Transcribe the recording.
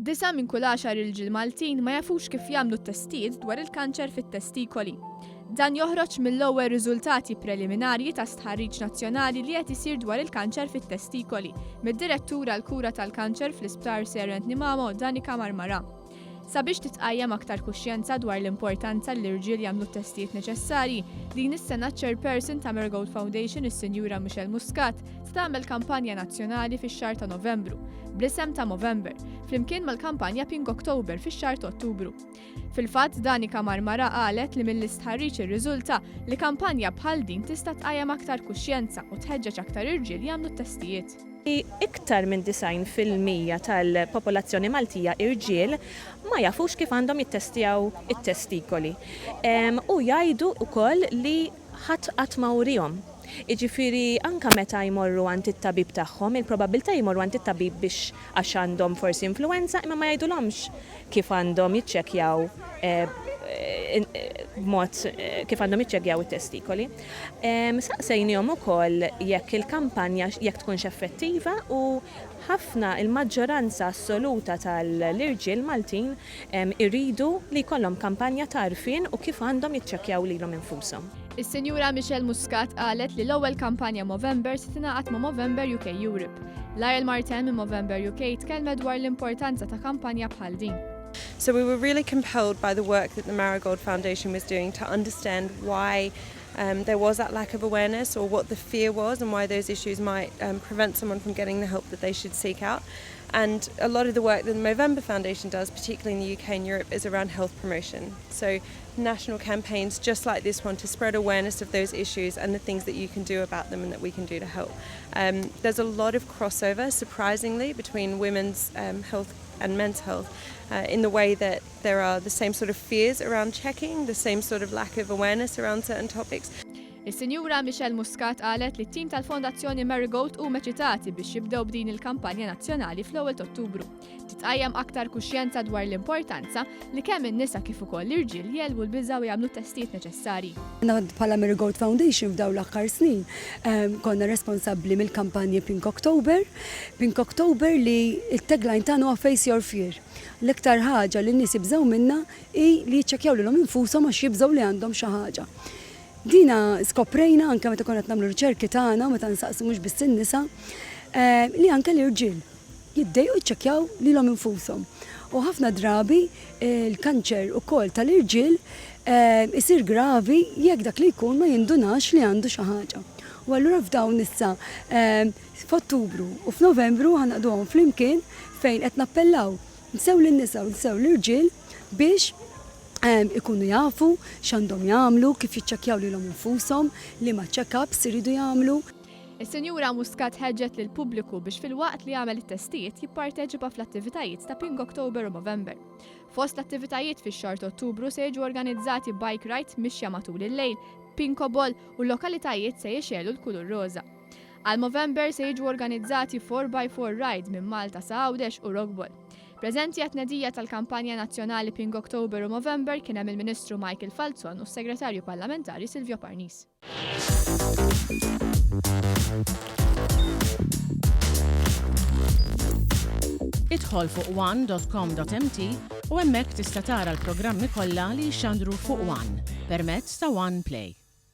9 minn kull 10 irġiel Maltin ma jafux kif jagħmlu t-testijiet dwar il-kanċer fit-testikoli. Dan joħroġ mill-ewwel riżultati preliminarji ta' stħarriġ nazzjonali li qed isir dwar il-kanċer fit-testikoli mid-Direttura l-Kura tal-Kanċer fl-Isptar Serent Nimamo Danika Marmara. Sabiex titqajjem aktar kuxjenza dwar l-importanza li l-irġiel jagħmlu t-testijiet neċessarji, din is-sena Chairperson ta' Marigold Foundation is-Sinjura Michelle Muscat tagħmel kampanja nazzjonali fix-xahar ta' Novembru bl-isem ta' Movember, flimkien mal-kampanja Ottubru fix-xahar ta' Ottubru. Fil-fatt Danika Marmara qalet li mill-istħarriġ irriżulta li kampanja bħal din tista' tqajjem aktar kuxjenza u tħeġġeġ aktar irġiel jagħmlu t-testijiet. Iktar minn 90% tal-popolazzjoni Maltija irġiel ma jafux kif għandhom jittestjaw it-testikoli. U jgħidu ukoll li ħadd qatt ma wrihom. Jiġifieri anke meta jmorru għand it-tabib tagħhom, il-probabilità jmorru għand it-tabib biex għax għandhom forsi influenza imma ma jgħidulhomx kif għandhom jiċċekkjaw b'mod kif għandhom jiċċekkjaw it-testikoli. Saqsejnihom ukoll jekk il-kampanja jekk tkunx effettiva u ħafna il-maġġoranza assoluta tal-irġiel Maltin iridu li jkollhom kampanja ta' għarfien u kif għandhom jiċċekkjaw lilhom infushom. Is-Sinjura Michelle Muscat qalet li l-ewwel kampanja Movember se tingħaqad ma' Movember UK Europe. L-Ariel Martin minn Movember UK tkellmet dwar l-importanza ta' kampanja bħal din. So we were really compelled by the work that the Marigold Foundation was doing to understand why there was that lack of awareness or what the fear was and why those issues might prevent someone from getting the help that they should seek out. And a lot of the work that the Movember Foundation does, particularly in the UK and Europe, is around health promotion. So national campaigns just like this one to spread awareness of those issues and the things that you can do about them and that we can do to help. There's a lot of crossover, surprisingly, between women's health and men's health in the way that there are the same sort of fears around checking, the same sort of lack of awareness around certain topics. Is-Sinjura Michelle Muscat qalet li t-tim tal-Fondazzjoni Marigold huma eċitati biex jibdew b'din il-kampanja nazzjonali fl-ewwel ta' Ottubru. Titqajjem aktar kuxjenza dwar l-importanza li kemm in-nisa kif ukoll l-irġiel jelbu l-biża' u jagħmlu t-testijiet neċessarji. Bħala Marigold Foundation f'dawn l-aħħar snin konna responsabbli mill-kampanji Pink October li t-tagline tagħna huwa Face Your Fear. L-iktar ħaġa li n-nies jibżgħu minnha hi li jiċċekkjaw lilhom infushom għax jibżgħu li għandhom xi ħaġa. Dina skoprejna anke meta konna qed nagħmlu riċerki tagħna meta nsaqsu mhux biss in-nisa li anke l-irġiel jiddejqu jiċċekkjaw lilhom infushom. U ħafna drabi il-kanċer ukoll tal-irġiel isir gravi jekk dak li jkun ma jindunax li għandu xi ħaġa. U allura f'dawn issa f'Ottubru u f'Novembru ħanaqduhom flimkien fejn qed nappellaw nsew lin-nisa u nsew l-irġiel biex ikunu jafu x'għandhom jagħmlu, kif jiċċekkjaw lilhom infushom, li ma check-ups iridu jagħmlu. Is-Sinjura Muscat ħeġġet lill-pubbliku biex filwaqt li jagħmel it-testijiet jipparteċipa fl-attivitajiet ta' Pink October u Movember. Fost l-attivitajiet fix-xahar ta' Ottubru se jiġu organizzati bike ride mixja matul il-lejl, pinkoball u l-lokalitajiet se jixelu l-kulur roża. Għal Movember se jiġu organizzati 4x4 ride minn Malta sa' Għawdex u Rockball. Preżenti għat nediet tal-kampanja nazzjonali Pink October u Movember kien hemm il-Ministru Michael Falzon u s-Segretarju Parlamentari Silvio Parnis. Idħol fuq one.com.mt u hemmhekk tista' tara l-programmi kollha li jxandru fuq One permezz ta' One Play.